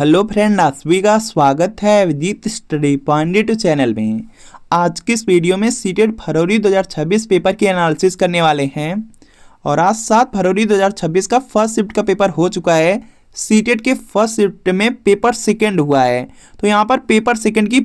Hello friend, आप सभी का स्वागत है विदित स्टडी पॉइंट यूट्यूब चैनल में। आज की इस वीडियो में सीटेट फरवरी 2026 पेपर की एनालिसिस करने वाले हैं। और आज 7 फरवरी 2026 का फर्स्ट शिफ्ट का पेपर हो चुका है। सीटेट के फर्स्ट शिफ्ट में पेपर सेकंड हुआ है, तो यहाँ पर पेपर सेकंड की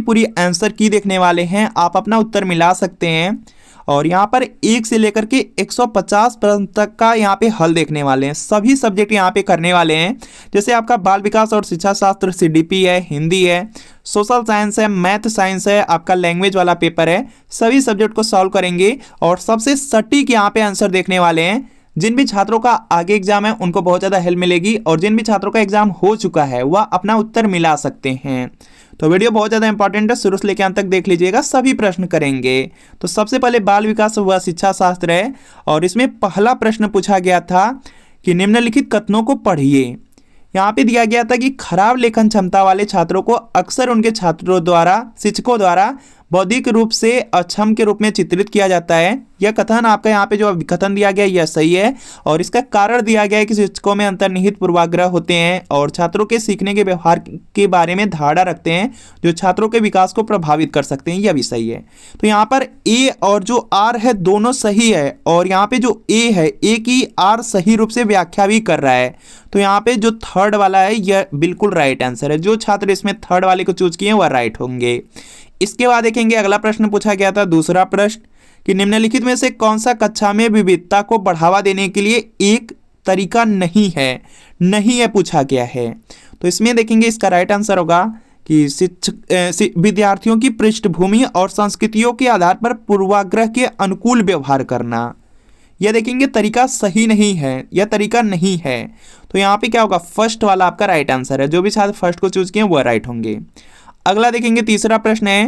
पूरी आंसर की देखने वाले हैं। आप अपना उत्तर मिला सकते हैं और यहाँ पर 1 से लेकर के 150 प्रश्न तक का यहाँ पे हल देखने वाले हैं। सभी सब्जेक्ट यहाँ पे करने वाले हैं, जैसे आपका बाल विकास और शिक्षा शास्त्र सीडीपी है, हिंदी है, सोशल साइंस है, मैथ साइंस है, आपका लैंग्वेज वाला पेपर है। सभी सब्जेक्ट को सॉल्व करेंगे और सबसे सटीक यहाँ पे आंसर देखने वाले हैं। जिन भी छात्रों का आगे एग्जाम है उनको बहुत ज़्यादा हेल्प मिलेगी और जिन भी छात्रों का एग्जाम हो चुका है वह अपना उत्तर मिला सकते हैं। तो वीडियो बहुत ज़्यादा इंपॉर्टेंट है, शुरू से लेकर अंत तक देख लीजिएगा, सभी प्रश्न करेंगे। तो सबसे पहले बाल विकास व शिक्षा शास्त्र है और इसमें पहला प्रश्न पूछा गया था कि निम्नलिखित कथनों को पढ़िए। यहाँ पे दिया गया था कि खराब लेखन क्षमता वाले छात्रों को अक्सर उनके छात्रों द्वारा शिक्षकों द्वारा बौद्धिक रूप से अक्षम के रूप में चित्रित किया जाता है। यह कथन आपका यहाँ पे जो कथन दिया गया यह सही है और इसका कारण दिया गया है कि शिक्षकों में अंतर्निहित पूर्वाग्रह होते हैं और छात्रों के सीखने के व्यवहार के बारे में धारणा रखते हैं जो छात्रों के विकास को प्रभावित कर सकते हैं। यह भी सही है। तो यहाँ पर ए और जो आर है दोनों सही है और यहाँ पे जो ए है ए की आर सही रूप से व्याख्या भी कर रहा है। तो यहाँ पे जो थर्ड वाला है यह बिल्कुल राइट आंसर है। जो छात्र इसमें थर्ड वाले को चूज किए वह राइट होंगे। इसके बाद देखेंगे अगला प्रश्न पूछा गया था, दूसरा प्रश्न कि निम्नलिखित में से कौन सा कक्षा में विविधता को बढ़ावा देने के लिए एक तरीका नहीं है पूछा गया है। तो इसमें देखेंगे इसका राइट आंसर होगा कि विद्यार्थियों की पृष्ठभूमि और संस्कृतियों के आधार पर पूर्वाग्रह के अनुकूल व्यवहार करना। यह देखेंगे तरीका सही नहीं है, यह तरीका नहीं है। तो यहाँ पे क्या होगा, फर्स्ट वाला आपका राइट आंसर है। जो भी छात्र फर्स्ट को चूज किए वह राइट होंगे। अगला देखेंगे तीसरा प्रश्न है,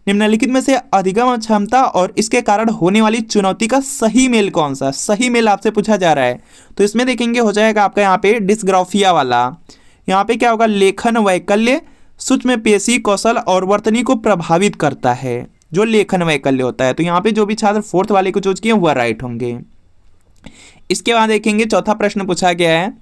निम्नलिखित में से अधिगम क्षमता और इसके कारण होने वाली चुनौती का सही मेल कौन सा। सही मेल आपसे पूछा जा रहा है। तो इसमें देखेंगे हो जाएगा आपका यहाँ पे डिस्ग्राफिया वाला। यहाँ पे क्या होगा, लेखन वैकल्य सूक्ष्म पेशी कौशल और वर्तनी को प्रभावित करता है, जो लेखन वैकल्य होता है। तो यहाँ पे जो भी छात्र फोर्थ वाले को चूज किए वह राइट होंगे। इसके बाद देखेंगे चौथा प्रश्न पूछा गया है,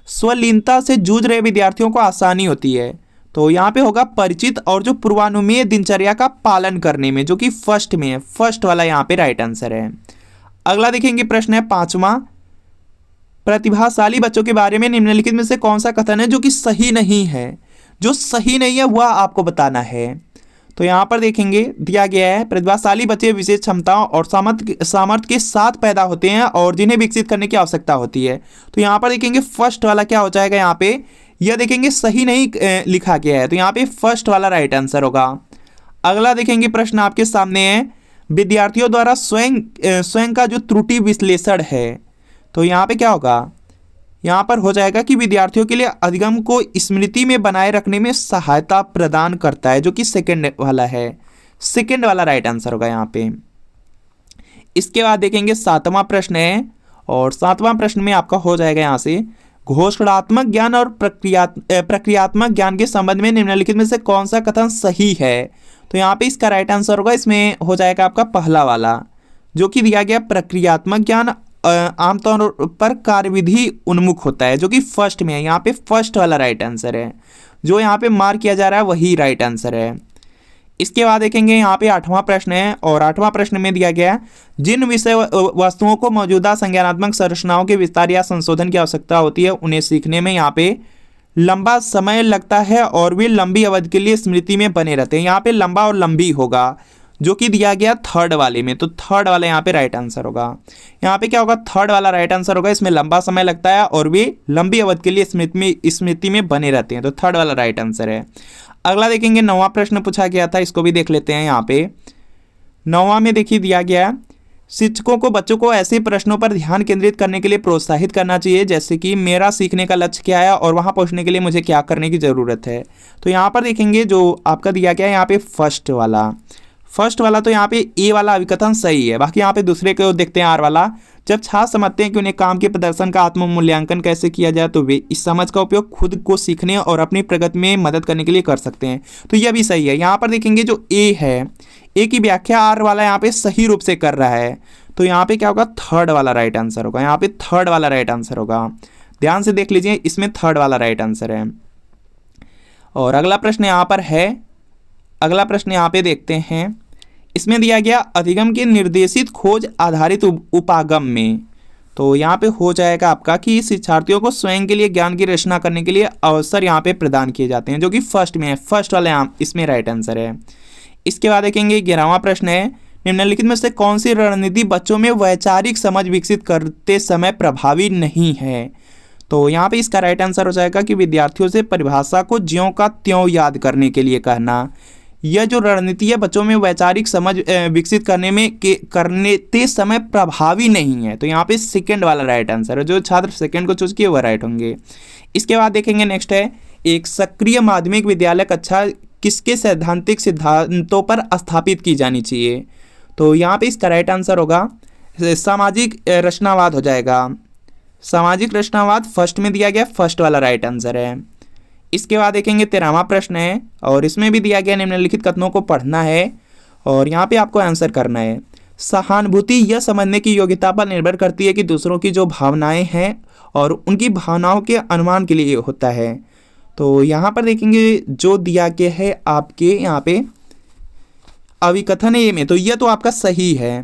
स्वलीनता से जूझ रहे विद्यार्थियों को आसानी होती है। तो यहाँ पे होगा परिचित और जो पूर्वानुमेय दिनचर्या का पालन करने में, जो कि फर्स्ट में है। फर्स्ट वाला यहाँ पे राइट आंसर है। अगला देखेंगे प्रश्न है पांचवा, प्रतिभाशाली बच्चों के बारे में निम्नलिखित में से कौन सा कथन है जो कि सही नहीं है। जो सही नहीं है वह आपको बताना है। तो यहाँ पर देखेंगे दिया गया है, प्रतिभाशाली बच्चे विशेष क्षमताओं और सामर्थ्य के साथ पैदा होते हैं और जिन्हें विकसित करने की आवश्यकता होती है। तो यहाँ पर देखेंगे फर्स्ट वाला क्या हो जाएगा, यहाँ पे यह देखेंगे सही नहीं लिखा गया है। तो यहाँ पे फर्स्ट वाला राइट आंसर होगा। अगला देखेंगे प्रश्न आपके सामने है, विद्यार्थियों द्वारा स्वयं का जो त्रुटि विश्लेषण है। तो यहाँ पे क्या होगा, यहाँ पर हो जाएगा कि विद्यार्थियों के लिए अधिगम को स्मृति में बनाए रखने में सहायता प्रदान करता है, जो कि सेकंड वाला है। सेकंड वाला राइट आंसर होगा यहाँ पे। इसके बाद देखेंगे सातवां प्रश्न है और सातवां प्रश्न में आपका हो जाएगा यहाँ से, घोषणात्मक ज्ञान और प्रक्रियात्मक ज्ञान के संबंध में निम्नलिखित में से कौन सा कथन सही है। तो यहाँ पे इसका राइट आंसर होगा, इसमें हो जाएगा आपका पहला वाला, जो कि दिया गया प्रक्रियात्मक ज्ञान आमतौर पर कार्यविधि उन्मुख होता है, जो कि फर्स्ट में है। यहाँ पे फर्स्ट वाला राइट आंसर है। जो यहाँ पे मार्क किया जा रहा है वही राइट आंसर है। इसके बाद देखेंगे यहाँ पे आठवां प्रश्न है और आठवां प्रश्न में दिया गया, जिन विषय वस्तुओं को मौजूदा संज्ञानात्मक संरचनाओं के विस्तार या संशोधन की आवश्यकता होती है उन्हें सीखने में यहाँ पे लंबा समय लगता है और वे लंबी अवधि के लिए स्मृति में बने रहते हैं। यहाँ पे लंबा और लंबी होगा, जो कि दिया गया थर्ड वाले में। तो थर्ड वाला यहाँ पे राइट आंसर होगा। यहाँ पे क्या होगा, थर्ड वाला राइट आंसर होगा। इसमें लंबा समय लगता है और वे लंबी अवधि के लिए स्मृति में बने रहते हैं। तो थर्ड वाला राइट आंसर है। अगला देखेंगे नौवां प्रश्न पूछा गया था, इसको भी देख लेते हैं। यहाँ पे नौवां में देखिए दिया गया, शिक्षकों को बच्चों को ऐसे प्रश्नों पर ध्यान केंद्रित करने के लिए प्रोत्साहित करना चाहिए, जैसे कि मेरा सीखने का लक्ष्य क्या है और वहां पहुंचने के लिए मुझे क्या करने की ज़रूरत है। तो यहाँ पर देखेंगे जो आपका दिया गया है यहाँ पे फर्स्ट वाला तो यहाँ पे ए वाला अभिकथन सही है। बाकी यहाँ पे दूसरे को देखते हैं, आर वाला, जब छात्र समझते हैं कि उन्हें काम के प्रदर्शन का आत्म मूल्यांकन कैसे किया जाए तो वे इस समझ का उपयोग खुद को सीखने और अपनी प्रगति में मदद करने के लिए कर सकते हैं। तो यह भी सही है। यहाँ पर देखेंगे जो ए है, ए की व्याख्या आर वाला यहाँ पे सही रूप से कर रहा है। तो यहाँ पे क्या होगा, थर्ड वाला राइट आंसर होगा। यहाँ पे थर्ड वाला राइट आंसर होगा। ध्यान से देख लीजिए, इसमें थर्ड वाला राइट आंसर है। और अगला प्रश्न यहाँ पर है, अगला प्रश्न यहाँ पे देखते हैं। इसमें दिया गया अधिगम के निर्देशित खोज आधारित उपागम में, तो यहाँ पे हो जाएगा आपका कि शिक्षार्थियों को स्वयं के लिए ज्ञान की रचना करने के लिए अवसर यहाँ पे प्रदान किए जाते हैं, जो कि फर्स्ट में है, फर्स्ट वाला यहाँ इसमें राइट आंसर है। इसके बाद देखेंगे 11वां प्रश्न है, निम्नलिखित में से कौन सी रणनीति बच्चों में वैचारिक समझ विकसित करते समय प्रभावी नहीं है। तो यहाँ पे इसका राइट आंसर हो जाएगा कि विद्यार्थियों से परिभाषा को ज्यों का त्यों याद करने के लिए कहना। यह जो रणनीति है बच्चों में वैचारिक समझ विकसित करने ते समय प्रभावी नहीं है। तो यहाँ पे सेकंड वाला राइट आंसर है, जो छात्र सेकंड को चूज किए वह राइट होंगे। इसके बाद देखेंगे नेक्स्ट है, एक सक्रिय माध्यमिक विद्यालय कक्षा किसके सैद्धांतिक सिद्धांतों पर स्थापित की जानी चाहिए। तो यहाँ पे इसका राइट आंसर होगा सामाजिक रचनावाद हो जाएगा। सामाजिक रचनावाद फर्स्ट में दिया गया, फर्स्ट वाला राइट आंसर है। इसके बाद देखेंगे 13वां प्रश्न है, और इसमें भी दिया गया निम्नलिखित कथनों को पढ़ना है और यहाँ पे आपको आंसर करना है। सहानुभूति यह समझने की योग्यता पर निर्भर करती है कि दूसरों की जो भावनाएं हैं और उनकी भावनाओं के अनुमान के लिए होता है। तो यहाँ पर देखेंगे जो दिया गया है आपके यहाँ पे अभिकथन ए में, तो यह तो आपका सही है।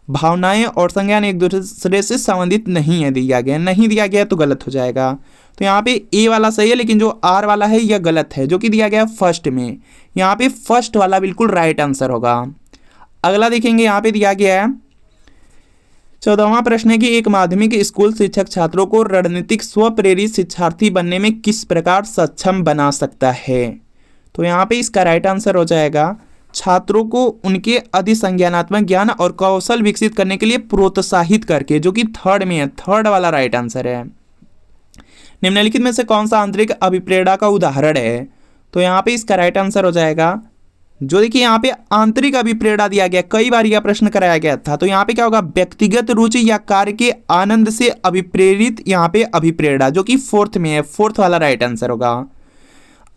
भावनाएं और संज्ञान एक दूसरे से संबंधित नहीं है, दिया गया नहीं दिया गया तो गलत हो जाएगा। तो यहाँ पे ए वाला सही है, लेकिन जो आर वाला है यह गलत है, जो कि दिया गया फर्स्ट में। यहाँ पे फर्स्ट वाला बिल्कुल राइट आंसर होगा। अगला देखेंगे, यहाँ पे दिया गया है 14वां प्रश्न है कि एक माध्यमिक स्कूल शिक्षक छात्रों को रणनीतिक स्वप्रेरित शिक्षार्थी बनने में किस प्रकार सक्षम बना सकता है। तो यहाँ पे इसका राइट आंसर हो जाएगा छात्रों को उनके अधिसंज्ञानात्मक ज्ञान और कौशल विकसित करने के लिए प्रोत्साहित करके, जो कि थर्ड में है, थर्ड वाला राइट आंसर है। निम्नलिखित में से कौन सा आंतरिक अभिप्रेरणा का उदाहरण है। तो यहाँ पे इसका राइट आंसर हो जाएगा जो देखिए यहाँ पे आंतरिक अभिप्रेरणा दिया गया, कई बार यह प्रश्न कराया गया था। तो यहाँ पे क्या होगा, व्यक्तिगत रुचि या कार्य के आनंद से अभिप्रेरित यहाँ पे अभिप्रेरणा, जो कि फोर्थ में है, फोर्थ वाला राइट आंसर होगा।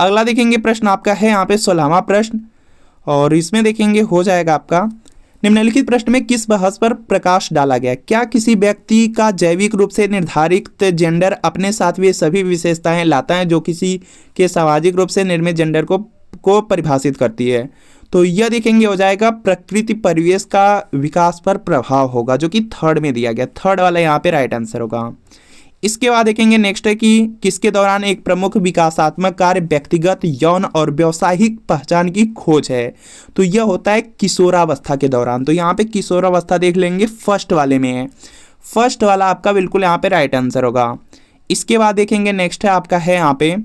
अगला देखेंगे प्रश्न आपका है यहाँ पे 16वां प्रश्न, और इसमें देखेंगे हो जाएगा आपका निम्नलिखित प्रश्न में किस बहस पर प्रकाश डाला गया। क्या किसी व्यक्ति का जैविक रूप से निर्धारित जेंडर अपने साथ वे सभी विशेषताएं लाता है जो किसी के सामाजिक रूप से निर्मित जेंडर को परिभाषित करती है। तो यह देखेंगे हो जाएगा प्रकृति परिवेश का विकास पर प्रभाव होगा, जो कि थर्ड में दिया गया, थर्ड वाला यहाँ पे राइट आंसर होगा। इसके बाद देखेंगे नेक्स्ट है कि किसके दौरान एक प्रमुख विकासात्मक कार्य व्यक्तिगत यौन और व्यवसायिक पहचान की खोज है। तो यह होता है किशोरावस्था के दौरान। तो यहाँ पे किशोरावस्था देख लेंगे, फर्स्ट वाले में है, फर्स्ट वाला आपका बिल्कुल यहाँ पे राइट आंसर होगा। इसके बाद देखेंगे नेक्स्ट है आपका है यहाँ पे,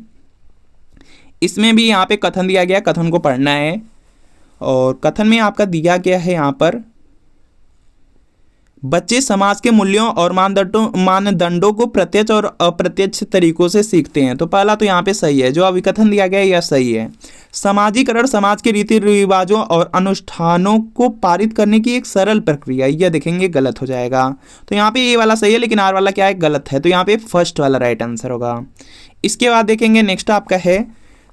इसमें भी यहाँ पे कथन दिया गया, कथन को पढ़ना है, और कथन में आपका दिया गया है यहाँ पर बच्चे समाज के मूल्यों और मानदंडों को प्रत्यक्ष और अप्रत्यक्ष तरीकों से सीखते हैं। तो पहला तो यहाँ पे सही है, जो अभिकथन दिया गया है यह सही है। समाजीकरण समाज के रीति रिवाजों और अनुष्ठानों को पारित करने की एक सरल प्रक्रिया, यह देखेंगे गलत हो जाएगा। तो यहाँ पे ये वाला सही है, लेकिन आर वाला क्या है, गलत है। तो यहाँ पे फर्स्ट वाला राइट आंसर होगा। इसके बाद देखेंगे नेक्स्ट आपका है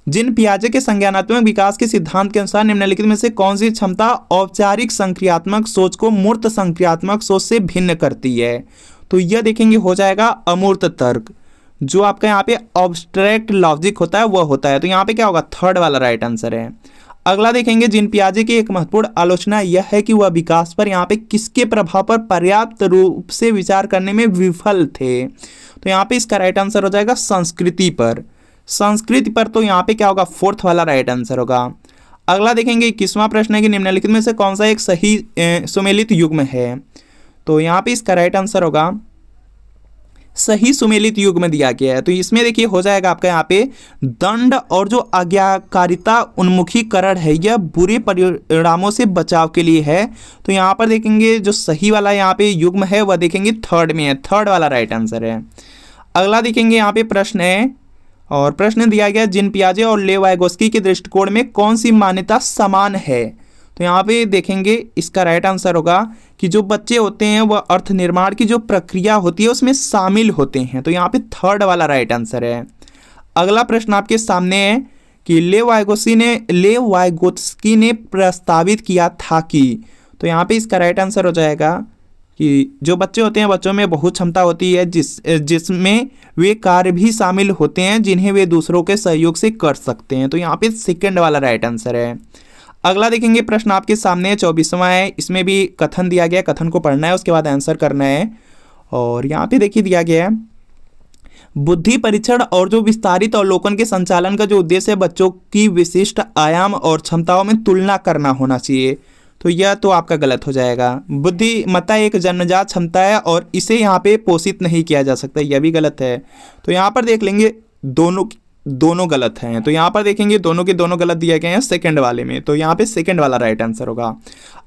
जिन पियाजे के संज्ञानात्मक विकास के सिद्धांत के अनुसार निम्नलिखित में से कौन सी क्षमता औपचारिक संक्रियात्मक सोच को मूर्त संक्रियात्मक सोच से भिन्न करती है। तो यह देखेंगे हो जाएगा अमूर्त तर्क, जो आपका यहाँ पे ऑब्स्ट्रैक्ट लॉजिक होता है वह होता है। तो यहाँ पे क्या होगा, थर्ड वाला राइट आंसर है। अगला देखेंगे जिन पियाजे की एक महत्वपूर्ण आलोचना यह है कि वह विकास पर यहाँ पे किसके प्रभाव पर पर्याप्त रूप से विचार करने में विफल थे। तो यहाँ पे इसका राइट आंसर हो जाएगा संस्कृति पर, संस्कृति पर। तो यहाँ पे क्या होगा, फोर्थ वाला राइट आंसर होगा। अगला देखेंगे 21वां प्रश्न है कि निम्नलिखित में से कौन सा एक सही सुमेलित युग्म है। तो यहाँ पे इसका राइट आंसर होगा सही सुमेलित युग्म दिया गया है। तो इसमें देखिए हो जाएगा आपका यहाँ पे दंड और जो आज्ञाकारिता उन्मुखीकरण है यह बुरे परिणामों से बचाव के लिए है। तो यहाँ पर देखेंगे जो सही वाला यहाँ पे युग्म है वह देखेंगे थर्ड में है, थर्ड वाला राइट आंसर है। अगला देखेंगे यहाँ पे प्रश्न है, और प्रश्न दिया गया जिन पियाजे और लेव वाइगोस्की के दृष्टिकोण में कौन सी मान्यता समान है। तो यहाँ पे देखेंगे इसका राइट आंसर होगा कि जो बच्चे होते हैं वह अर्थ निर्माण की जो प्रक्रिया होती है उसमें शामिल होते हैं। तो यहाँ पे थर्ड वाला राइट आंसर है। अगला प्रश्न आपके सामने है कि लेव वाइगोत्स्की ने प्रस्तावित किया था कि, तो यहाँ पे इसका राइट आंसर हो जाएगा कि जो बच्चे होते हैं बच्चों में बहुत क्षमता होती है जिसमें वे कार्य भी शामिल होते हैं जिन्हें वे दूसरों के सहयोग से कर सकते हैं। तो यहाँ पे सेकंड वाला राइट आंसर है। अगला देखेंगे प्रश्न आपके सामने 24वां है। इसमें भी कथन दिया गया है, कथन को पढ़ना है उसके बाद आंसर करना है। और यहाँ पे देखिए दिया गया है बुद्धि परीक्षण और जो विस्तारित अवलोकन के संचालन का जो उद्देश्य है बच्चों की विशिष्ट आयाम और क्षमताओं में तुलना करना होना चाहिए। तो यह तो आपका गलत हो जाएगा। बुद्धिमत्ता एक जन्मजात क्षमता है और इसे यहाँ पे पोषित नहीं किया जा सकता, यह भी गलत है। तो यहाँ पर देख लेंगे दोनों गलत हैं। तो यहाँ पर देखेंगे दोनों के दोनों गलत दिए गए हैं सेकंड वाले में। तो यहाँ पे सेकंड वाला राइट आंसर होगा।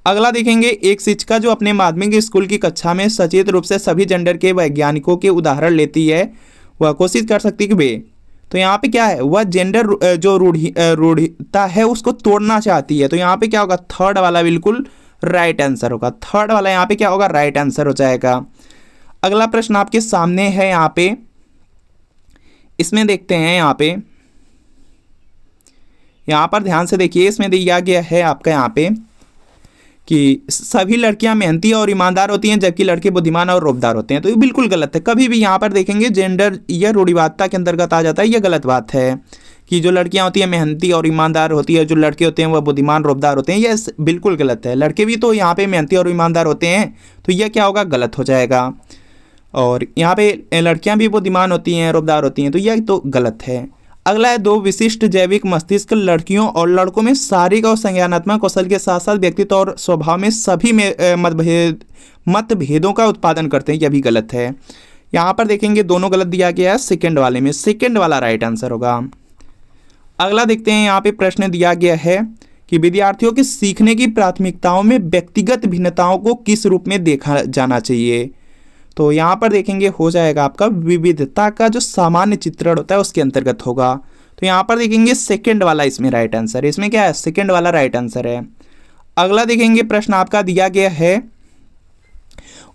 अगला देखेंगे एक शिक्षिका जो अपने माध्यमिक स्कूल की कक्षा में सचेत रूप से सभी जेंडर के वैज्ञानिकों के उदाहरण लेती है, वह कोशिश कर सकती है कि वे, तो यहाँ पे क्या है, वह जेंडर जो रूढ़िता है उसको तोड़ना चाहती है। तो यहाँ पे क्या होगा, थर्ड वाला बिल्कुल राइट आंसर होगा। थर्ड वाला यहाँ पे क्या होगा, राइट आंसर हो जाएगा। अगला प्रश्न आपके सामने है यहाँ पे, इसमें देखते हैं यहाँ पर ध्यान से देखिए। इसमें दिया गया है आपका यहाँ पे कि सभी लड़कियां मेहनती और ईमानदार होती हैं जबकि लड़के बुद्धिमान और रौबदार होते हैं। तो ये बिल्कुल गलत है। कभी भी यहाँ पर देखेंगे जेंडर यह रूढ़िवादिता के अंतर्गत आ जाता है, यह गलत बात है कि जो लड़कियां होती हैं मेहनती और ईमानदार होती है, जो लड़के होते हैं वह बुद्धिमान रौबदार होते हैं, यह बिल्कुल गलत है। लड़के भी तो यहाँ पे मेहनती और ईमानदार होते हैं, तो यह क्या होगा, गलत हो जाएगा। और यहाँ पे लड़कियाँ भी बुद्धिमान होती हैं रौबदार होती हैं, तो यह तो गलत है। अगला है दो विशिष्ट जैविक मस्तिष्क लड़कियों और लड़कों में शारीरिक और संज्ञानात्मक कौशल के साथ साथ व्यक्तित्व और स्वभाव में सभी में मतभेदों का उत्पादन करते हैं, यह भी गलत है। यहाँ पर देखेंगे दोनों गलत दिया गया है सेकंड वाले में, सेकंड वाला राइट आंसर होगा। अगला देखते हैं, यहाँ पे प्रश्न दिया गया है कि विद्यार्थियों के सीखने की प्राथमिकताओं में व्यक्तिगत भिन्नताओं को किस रूप में देखा जाना चाहिए। तो यहाँ पर देखेंगे हो जाएगा आपका विविधता का जो सामान्य चित्रण होता है उसके अंतर्गत होगा। तो यहाँ पर देखेंगे सेकंड वाला इसमें राइट आंसर है। इसमें क्या है, सेकंड वाला राइट आंसर है। अगला देखेंगे प्रश्न आपका दिया गया है,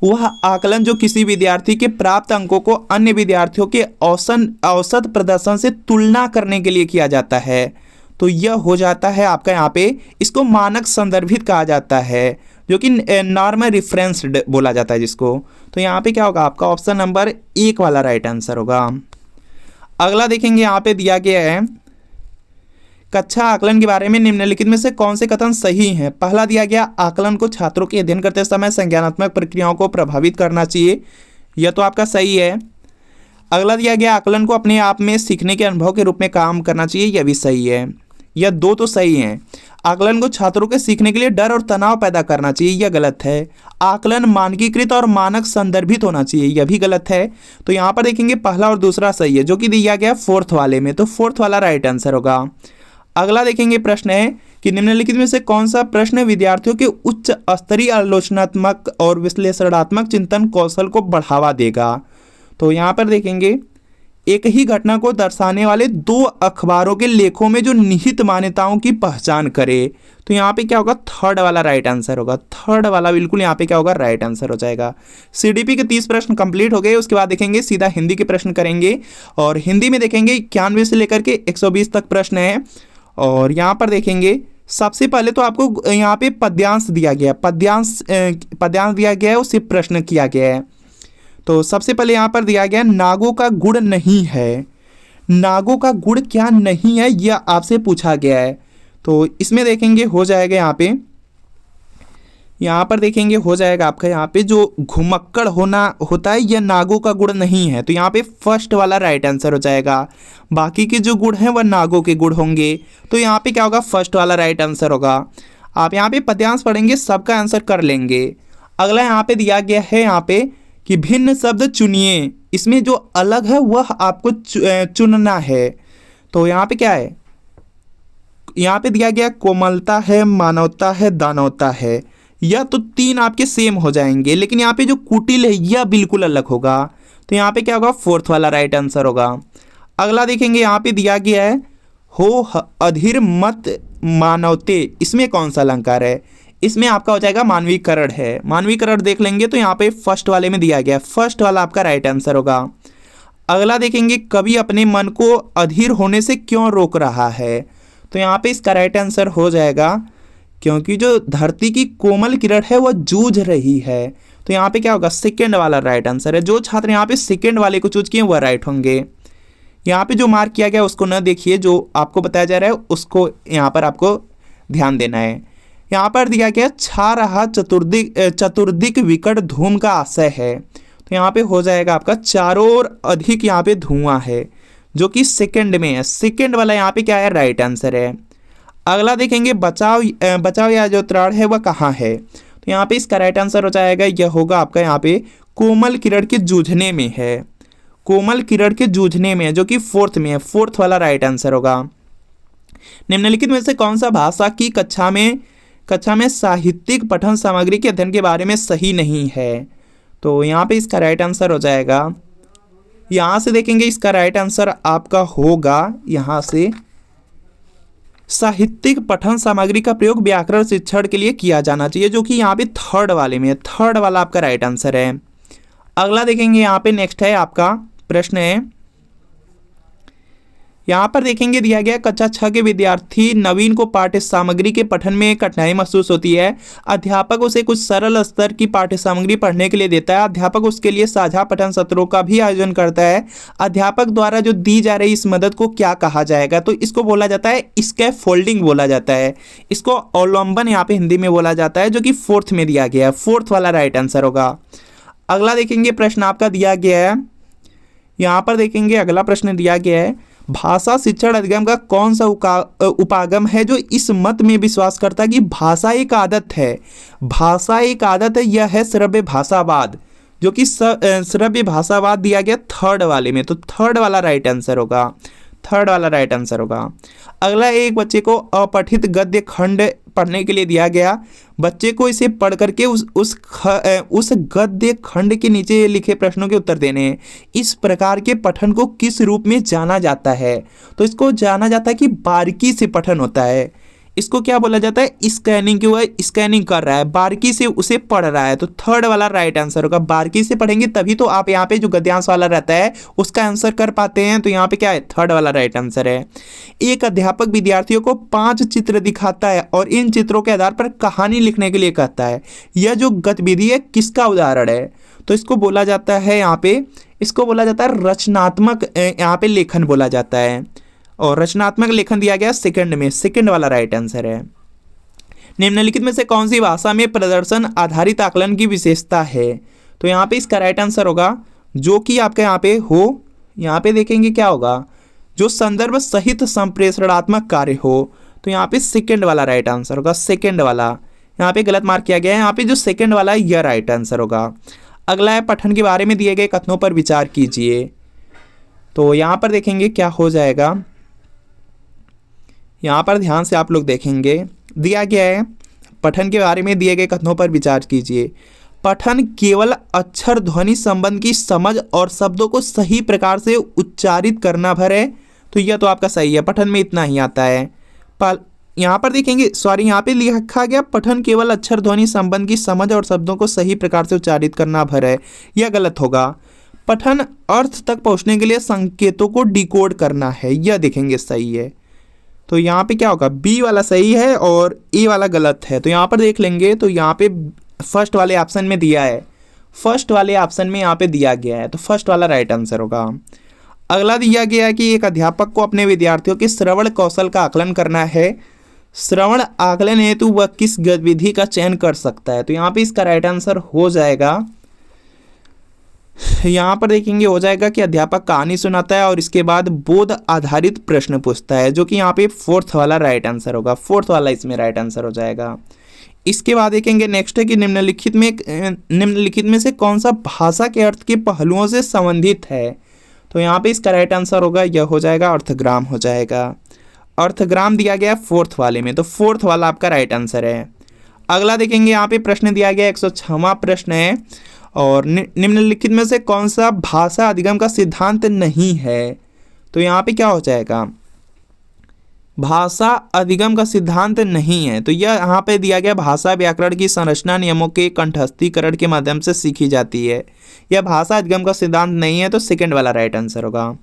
वह आकलन जो किसी विद्यार्थी के प्राप्त अंकों को अन्य विद्यार्थियों के औसत प्रदर्शन से तुलना करने के लिए किया जाता है। तो यह हो जाता है आपका यहाँ पे, इसको मानक संदर्भित कहा जाता है, जो कि नॉर्मल रिफरेंस्ड बोला जाता है जिसको। तो यहाँ पे क्या होगा, आपका ऑप्शन नंबर 1 वाला राइट आंसर होगा। अगला देखेंगे यहाँ पे दिया गया है, कक्षा आकलन के बारे में निम्नलिखित में से कौन से कथन सही हैं। पहला दिया गया, आकलन को छात्रों के अध्ययन करते समय संज्ञानात्मक प्रक्रियाओं को प्रभावित करना चाहिए, यह तो आपका सही है। अगला दिया गया, आकलन को अपने आप में सीखने के अनुभव के रूप में काम करना चाहिए, यह भी सही है। यह दो तो सही हैं। आकलन को छात्रों के सीखने के लिए डर और तनाव पैदा करना चाहिए, यह गलत है। आकलन मानकीकृत और मानक संदर्भित होना चाहिए, यह भी गलत है। तो यहाँ पर देखेंगे पहला और दूसरा सही है, जो कि दिया गया फोर्थ वाले में, तो फोर्थ वाला राइट आंसर होगा। अगला देखेंगे प्रश्न है कि निम्नलिखित में से कौन सा प्रश्न विद्यार्थियों के उच्च स्तरीय आलोचनात्मक और विश्लेषणात्मक चिंतन कौशल को बढ़ावा देगा। तो यहाँ पर देखेंगे, एक ही घटना को दर्शाने वाले 2 अखबारों के लेखों में जो निहित मान्यताओं की पहचान करे। तो यहाँ पे क्या होगा, थर्ड वाला राइट आंसर होगा। थर्ड वाला बिल्कुल यहाँ पे क्या होगा, राइट आंसर हो जाएगा। सीडीपी के 30 प्रश्न कंप्लीट हो गए। उसके बाद देखेंगे सीधा हिंदी के प्रश्न करेंगे, और हिंदी में देखेंगे 91 से लेकर के 120 तक प्रश्न है। और यहाँ पर देखेंगे सबसे पहले तो आपको यहाँ पे पद्यांश दिया गया, पद्यांश दिया गया है, उससे प्रश्न किया गया है। तो सबसे पहले यहाँ पर दिया गया, नागों का गुण नहीं है। नागों का गुण क्या नहीं है, यह आपसे पूछा गया है। तो इसमें देखेंगे हो जाएगा यहाँ पर देखेंगे हो जाएगा आपका यहाँ पे जो घुमक्कड़ होता है, यह नागों का गुण नहीं है। तो यहाँ पे फर्स्ट वाला राइट आंसर हो जाएगा। बाकी के जो गुण हैं वह नागों के गुण होंगे। तो यहाँ पे क्या होगा, फर्स्ट वाला राइट आंसर होगा। आप यहाँ पे पद्यांश पढ़ेंगे, सबका आंसर कर लेंगे। अगला यहाँ पे दिया गया है यहाँ पे कि भिन्न शब्द चुनिए, इसमें जो अलग है वह आपको चुनना है। तो यहाँ पे क्या है, यहाँ पे दिया गया कोमलता है, मानवता है, दानवता है। यह तो 3 आपके सेम हो जाएंगे, लेकिन यहाँ पे जो कुटिल है यह बिल्कुल अलग होगा। तो यहाँ पे क्या होगा, फोर्थ वाला राइट आंसर होगा। अगला देखेंगे यहाँ पे दिया गया है, हो अधीर मत मानवते, इसमें कौन सा अलंकार है। इसमें आपका हो जाएगा मानवीकरण है। मानवीकरण देख लेंगे तो यहाँ पे फर्स्ट वाले में दिया गया, फर्स्ट वाला आपका राइट आंसर होगा। अगला देखेंगे, कवि अपने मन को अधीर होने से क्यों रोक रहा है। तो यहाँ पे इसका राइट आंसर हो जाएगा क्योंकि जो धरती की कोमल किरण है वह जूझ रही है। तो यहाँ पे क्या होगा, सेकेंड वाला राइट आंसर है। जो छात्र यहाँ पे सेकेंड वाले को चूज किए वह राइट होंगे। यहाँ पे जो मार्क किया गया उसको न देखिए, जो आपको बताया जा रहा है उसको यहाँ पर आपको ध्यान देना है। यहाँ पर दिया गया छा रहा चतुर्दिक विकट धूम का आशय है। तो यहाँ पे हो जाएगा आपका चारों ओर अधिक यहाँ पे धुआं है, जो कि सेकंड में है। सेकंड वाला यहाँ पे क्या है, राइट आंसर है। अगला देखेंगे बचाव या जो त्राण है वह कहाँ है। तो यहाँ पे इसका राइट आंसर हो जाएगा, यह होगा आपका यहाँ पे कोमल किरण के जूझने में है। कोमल किरण के जूझने में है, जो कि फोर्थ में है। फोर्थ वाला राइट आंसर होगा। निम्नलिखित में से कौन सा भाषा की कक्षा में साहित्यिक पठन सामग्री के अध्ययन के बारे में सही नहीं है। तो यहाँ पे इसका राइट आंसर हो जाएगा, यहाँ से देखेंगे इसका राइट आंसर आपका होगा यहाँ से, साहित्यिक पठन सामग्री का प्रयोग व्याकरण शिक्षण के लिए किया जाना चाहिए, जो कि यहाँ पे थर्ड वाले में है। थर्ड वाला आपका राइट आंसर है। अगला देखेंगे यहाँ पे नेक्स्ट है आपका प्रश्न है, यहाँ पर देखेंगे दिया गया कक्षा 6 के विद्यार्थी नवीन को पाठ्य सामग्री के पठन में कठिनाई महसूस होती है। अध्यापक उसे कुछ सरल स्तर की पाठ्य सामग्री पढ़ने के लिए देता है। अध्यापक उसके लिए साझा पठन सत्रों का भी आयोजन करता है। अध्यापक द्वारा जो दी जा रही इस मदद को क्या कहा जाएगा। तो इसको बोला जाता है स्कैफोल्डिंग बोला जाता है। इसको अवलंबन यहाँ पे हिंदी में बोला जाता है, जो कि फोर्थ में दिया गया है। फोर्थ वाला राइट आंसर होगा। अगला देखेंगे प्रश्न आपका दिया गया है, यहाँ पर देखेंगे अगला प्रश्न दिया गया है, भाषा शिक्षण अधिगम का कौन सा उपागम है जो इस मत में विश्वास करता है कि भाषा एक आदत है। भाषा एक आदत है, यह है श्रव्य भाषावाद, जो कि श्रव्य भाषावाद दिया गया थर्ड वाले में। तो थर्ड वाला राइट आंसर होगा। थर्ड वाला राइट आंसर होगा। अगला एक बच्चे को अपठित गद्य खंड पढ़ने के लिए दिया गया। बच्चे को इसे पढ़ करके उस गद्य खंड के नीचे लिखे प्रश्नों के उत्तर देने हैं। इस प्रकार के पठन को किस रूप में जाना जाता है। तो इसको जाना जाता है कि बारीकी से पठन होता है। इसको क्या बोला जाता है, स्कैनिंग, की वह स्कैनिंग कर रहा है, बारीकी से उसे पढ़ रहा है। तो थर्ड वाला राइट आंसर होगा। बारीकी से पढ़ेंगे तभी तो आप यहाँ पे जो गद्यांश वाला रहता है उसका आंसर कर पाते हैं। तो यहाँ पे क्या है, थर्ड वाला राइट आंसर है। एक अध्यापक विद्यार्थियों को 5 चित्र दिखाता है और इन चित्रों के आधार पर कहानी लिखने के लिए कहता है। यह जो गतिविधि है किसका उदाहरण है। तो इसको बोला जाता है यहाँ पे, इसको बोला जाता है रचनात्मक यहाँ पे लेखन बोला जाता है। और रचनात्मक लेखन दिया गया सेकंड में। सेकंड वाला राइट आंसर है। निम्नलिखित में से कौन सी भाषा में प्रदर्शन आधारित आकलन की विशेषता है। तो यहाँ पे इसका राइट आंसर होगा जो कि आपका यहाँ पे हो, यहाँ पे देखेंगे क्या होगा, जो संदर्भ सहित संप्रेषणात्मक कार्य हो। तो यहाँ पे सेकंड वाला राइट आंसर होगा। सेकंड वाला यहाँ पे गलत मार्क किया गया है। यहाँ पे जो सेकंड वाला है यह राइट आंसर होगा। अगला है पठन के बारे में दिए गए कथनों पर विचार कीजिए। तो यहाँ पर देखेंगे क्या हो जाएगा, यहाँ पर ध्यान से आप लोग देखेंगे दिया गया है पठन के बारे में दिए गए कथनों पर विचार कीजिए। पठन केवल अक्षर ध्वनि संबंध की समझ और शब्दों को सही प्रकार से उच्चारित करना भर है। तो यह तो आपका सही है, पठन में इतना ही आता है। यहाँ पर देखेंगे यहाँ पे लिखा गया पठन केवल अक्षर ध्वनि संबंध की समझ और शब्दों को सही प्रकार से उच्चारित करना भर है, यह गलत होगा। पठन अर्थ तक पहुँचने के लिए संकेतों को डिकोड करना है, यह देखेंगे सही है। तो यहाँ पे क्या होगा, बी वाला सही है और ए वाला गलत है। तो यहाँ पर देख लेंगे तो यहाँ पे फर्स्ट वाले ऑप्शन में दिया है, फर्स्ट वाले ऑप्शन में यहाँ पे दिया गया है। तो फर्स्ट वाला राइट आंसर होगा। अगला दिया गया है कि एक अध्यापक को अपने विद्यार्थियों के श्रवण कौशल का आकलन करना है। श्रवण आकलन हेतु वह किस गतिविधि का चयन कर सकता है। तो यहाँ पे इसका राइट आंसर हो जाएगा, यहाँ पर देखेंगे हो जाएगा कि अध्यापक कहानी सुनाता है और इसके बाद बोध आधारित प्रश्न पूछता है, जो कि यहाँ पे फोर्थ वाला राइट आंसर होगा। फोर्थ वाला इसमें राइट आंसर हो जाएगा। इसके बाद देखेंगे नेक्स्ट है कि निम्नलिखित में से कौन सा भाषा के अर्थ के पहलुओं से संबंधित है। तो यहाँ पे इसका राइट आंसर होगा, यह हो जाएगा अर्थग्राम हो जाएगा। अर्थग्राम दिया गया फोर्थ वाले में, तो फोर्थ वाला आपका राइट आंसर है। अगला देखेंगे यहाँ पे प्रश्न दिया गया 106वां प्रश्न है, और निम्नलिखित में से कौन सा भाषा अधिगम का सिद्धांत नहीं है। तो यहाँ पे क्या हो जाएगा, भाषा अधिगम का सिद्धांत नहीं है। तो यह यहाँ पे दिया गया भाषा व्याकरण की संरचना नियमों के कंठस्थीकरण के माध्यम से सीखी जाती है, यह भाषा अधिगम का सिद्धांत नहीं है। तो सेकंड वाला राइट आंसर होगा।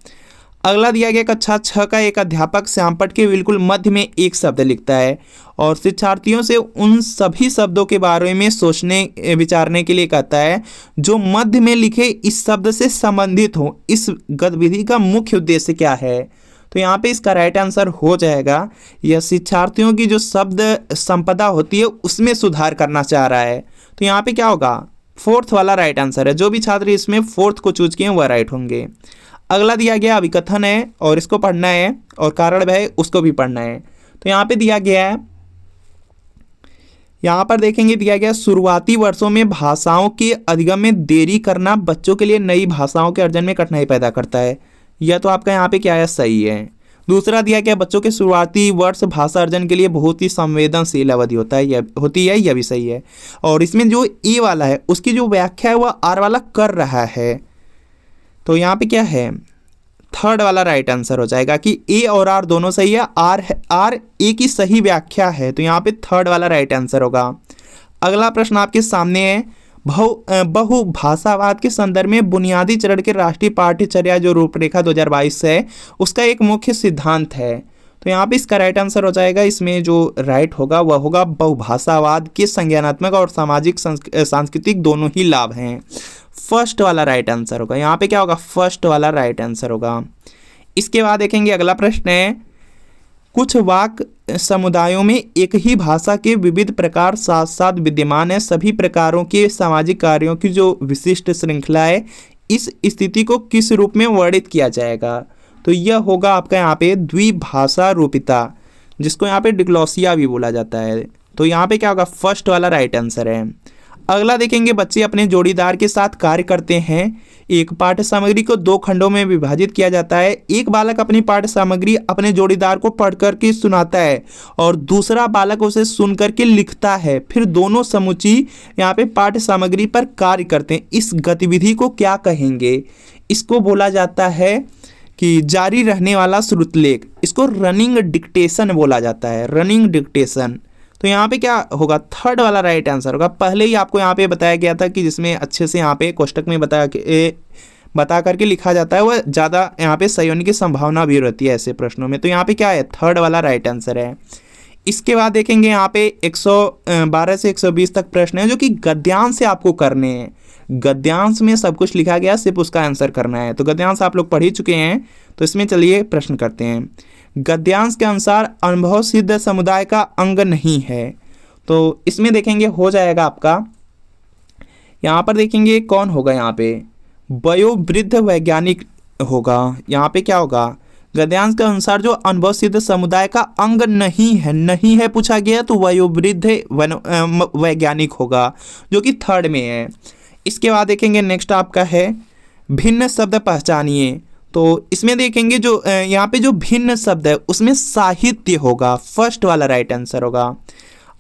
अगला दिया गया कक्षा 6 का एक अध्यापक श्यामपट्ट के बिल्कुल मध्य में एक शब्द लिखता है और शिक्षार्थियों से उन सभी शब्दों के बारे में सोचने विचारने के लिए कहता है जो मध्य में लिखे इस शब्द से संबंधित हो। इस गतिविधि का मुख्य उद्देश्य क्या है? तो यहाँ पे इसका राइट आंसर हो जाएगा, यह शिक्षार्थियों की जो शब्द संपदा होती है उसमें सुधार करना चाह रहा है। तो यहाँ पे क्या होगा? फोर्थ वाला राइट आंसर है। जो भी छात्र इसमें फोर्थ को चूज किए वह राइट होंगे। अगला दिया गया अभिकथन है और इसको पढ़ना है और कारण है उसको भी पढ़ना है। तो यहाँ पे दिया गया है, यहाँ पर देखेंगे दिया गया शुरुआती वर्षों में भाषाओं के अधिगम में देरी करना बच्चों के लिए नई भाषाओं के अर्जन में कठिनाई पैदा करता है। यह तो आपका यहाँ पे क्या है? सही है। दूसरा दिया गया बच्चों के शुरुआती वर्ष भाषा अर्जन के लिए बहुत ही संवेदनशील अवधि होता है, यह होती है, यह भी सही है। और इसमें जो ए वाला है उसकी जो व्याख्या है वह आर वाला कर रहा है। तो यहाँ पे क्या है? थर्ड वाला राइट आंसर हो जाएगा कि ए और आर दोनों सही है, आर ए की सही व्याख्या है। तो यहाँ पे थर्ड वाला राइट आंसर होगा। अगला प्रश्न आपके सामने है, बहुभाषावाद के संदर्भ में बुनियादी चरण के राष्ट्रीय पाठ्यचर्या जो रूपरेखा 2022 है उसका एक मुख्य सिद्धांत है। तो यहाँ पे इसका राइट आंसर हो जाएगा, इसमें जो राइट होगा वह होगा बहुभाषावाद के संज्ञानात्मक और सामाजिक सांस्कृतिक दोनों ही लाभ हैं। फर्स्ट वाला राइट आंसर होगा। यहाँ पे क्या होगा? फर्स्ट वाला राइट आंसर होगा। इसके बाद देखेंगे अगला प्रश्न है, कुछ वाक समुदायों में एक ही भाषा के विविध प्रकार साथ साथ विद्यमान है। सभी प्रकारों के सामाजिक कार्यों की जो विशिष्ट श्रृंखला है इस स्थिति को किस रूप में वर्णित किया जाएगा? तो यह होगा आपका यहाँ पे द्विभाषा रूपिता, जिसको यहाँ पे डिग्लॉसिया भी बोला जाता है। तो यहाँ पे क्या होगा? फर्स्ट वाला राइट आंसर है। अगला देखेंगे, बच्चे अपने जोड़ीदार के साथ कार्य करते हैं। एक पाठ्य सामग्री को दो खंडों में विभाजित किया जाता है। एक बालक अपनी पाठ्य सामग्री अपने जोड़ीदार को पढ़ करके सुनाता है और दूसरा बालक उसे सुन करके लिखता है। फिर दोनों समूची यहाँ पे पाठ्य सामग्री पर कार्य करते हैं। इस गतिविधि को क्या कहेंगे? इसको बोला जाता है कि जारी रहने वाला श्रुतलेख। इसको रनिंग डिक्टेशन बोला जाता है, रनिंग डिक्टेशन। तो यहाँ पे क्या होगा? थर्ड वाला राइट आंसर होगा। पहले ही आपको यहाँ पे बताया गया था कि जिसमें अच्छे से यहाँ पे कोष्टक में बता करके लिखा जाता है वह ज़्यादा यहाँ पे सही होने की संभावना भी रहती है ऐसे प्रश्नों में। तो यहाँ पे क्या है? थर्ड वाला राइट आंसर है। इसके बाद देखेंगे यहाँ पे 112 से 120 तक प्रश्न है जो कि गद्यांश से आपको करने हैं। गद्यांश में सब कुछ लिखा गया, सिर्फ उसका आंसर करना है। तो गद्यांश आप लोग पढ़ ही चुके हैं, तो इसमें चलिए प्रश्न करते हैं। गद्यांश के अनुसार अनुभव सिद्ध समुदाय का अंग नहीं है। तो इसमें देखेंगे हो जाएगा आपका, यहाँ पर देखेंगे कौन होगा? यहाँ पे वयोवृद्ध वैज्ञानिक होगा। यहाँ पे क्या होगा? गद्यांश के अनुसार जो अनुभव सिद्ध समुदाय का अंग नहीं है पूछा गया, तो वयोवृद्ध वैज्ञानिक होगा जो कि थर्ड में है। इसके बाद देखेंगे नेक्स्ट आपका है भिन्न शब्द पहचानिए। तो इसमें देखेंगे जो यहाँ पे जो भिन्न शब्द है उसमें साहित्य होगा, फर्स्ट वाला राइट आंसर होगा।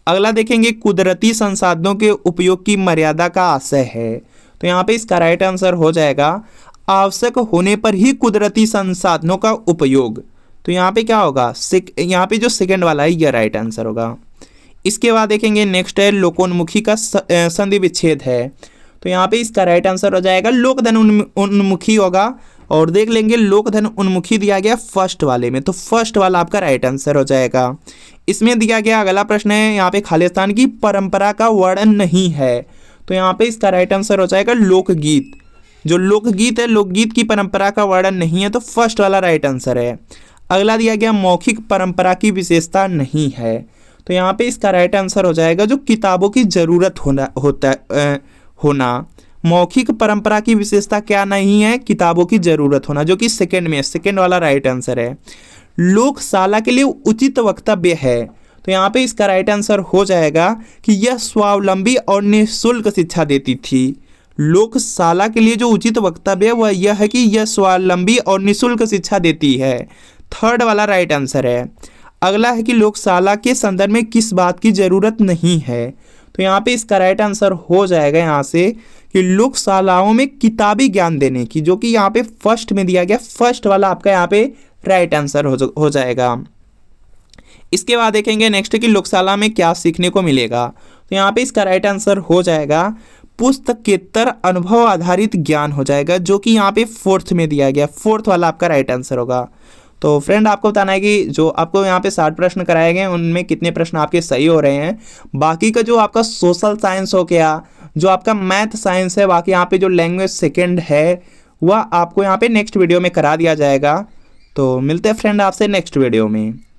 अगला देखेंगे कुदरती संसाधनों के उपयोग की मर्यादा का आशय है। तो यहाँ पे इसका राइट आंसर हो जाएगा आवश्यक होने पर ही कुदरती संसाधनों का उपयोग। तो यहाँ पे क्या होगा? यहाँ पे जो सेकंड वाला है यह राइट आंसर होगा। इसके बाद देखेंगे नेक्स्ट है लोकोन्मुखी का संधि विच्छेद है। तो यहाँ पे इसका राइट आंसर हो जाएगा लोकधन उन्मुखी होगा। और देख लेंगे लोकधन उन्मुखी दिया गया फर्स्ट वाले में, तो फर्स्ट वाला आपका राइट आंसर हो जाएगा। इसमें दिया गया अगला प्रश्न है यहाँ पे खालिस्तान की परंपरा का वर्णन नहीं है। तो यहाँ पे इसका राइट आंसर हो जाएगा लोकगीत। जो लोकगीत है, लोकगीत की परंपरा का वर्णन नहीं है, तो फर्स्ट वाला राइट आंसर है। अगला दिया गया मौखिक परंपरा की विशेषता नहीं है। तो यहाँ पे इसका राइट आंसर हो जाएगा जो किताबों की जरूरत होना। मौखिक परंपरा की विशेषता क्या नहीं है? किताबों की जरूरत होना, जो कि सेकंड में, सेकंड वाला राइट आंसर है। लोकशाला के लिए उचित वक्तव्य है। तो यहाँ पे इसका राइट आंसर हो जाएगा कि यह स्वावलंबी और निःशुल्क शिक्षा देती थी। लोकशाला के लिए जो उचित वक्तव्य है वह यह है कि यह स्वावलंबी और निःशुल्क शिक्षा देती है। थर्ड वाला राइट आंसर है। अगला है कि लोकशाला के संदर्भ में किस बात की जरूरत नहीं है। तो यहाँ पे इसका राइट आंसर हो जाएगा यहाँ से कि लोकशालाओं में किताबी ज्ञान देने की, जो कि यहाँ पे फर्स्ट में दिया गया, फर्स्ट वाला आपका यहाँ पे राइट आंसर हो जाएगा। इसके बाद देखेंगे नेक्स्ट कि लोकशाला में क्या सीखने को मिलेगा। तो यहाँ पे इसका राइट आंसर हो जाएगा पुस्तकेतर अनुभव आधारित ज्ञान हो जाएगा, जो कि यहाँ पे फोर्थ में दिया गया, फोर्थ वाला आपका राइट आंसर होगा। तो फ्रेंड आपको बताना है कि जो आपको यहाँ पे 60 प्रश्न कराए गए हैं उनमें कितने प्रश्न आपके सही हो रहे हैं। बाकी का जो आपका सोशल साइंस हो गया, जो आपका मैथ साइंस है, बाकी यहाँ पे जो लैंग्वेज सेकंड है वह आपको यहाँ पे नेक्स्ट वीडियो में करा दिया जाएगा। तो मिलते हैं फ्रेंड आपसे नेक्स्ट वीडियो में।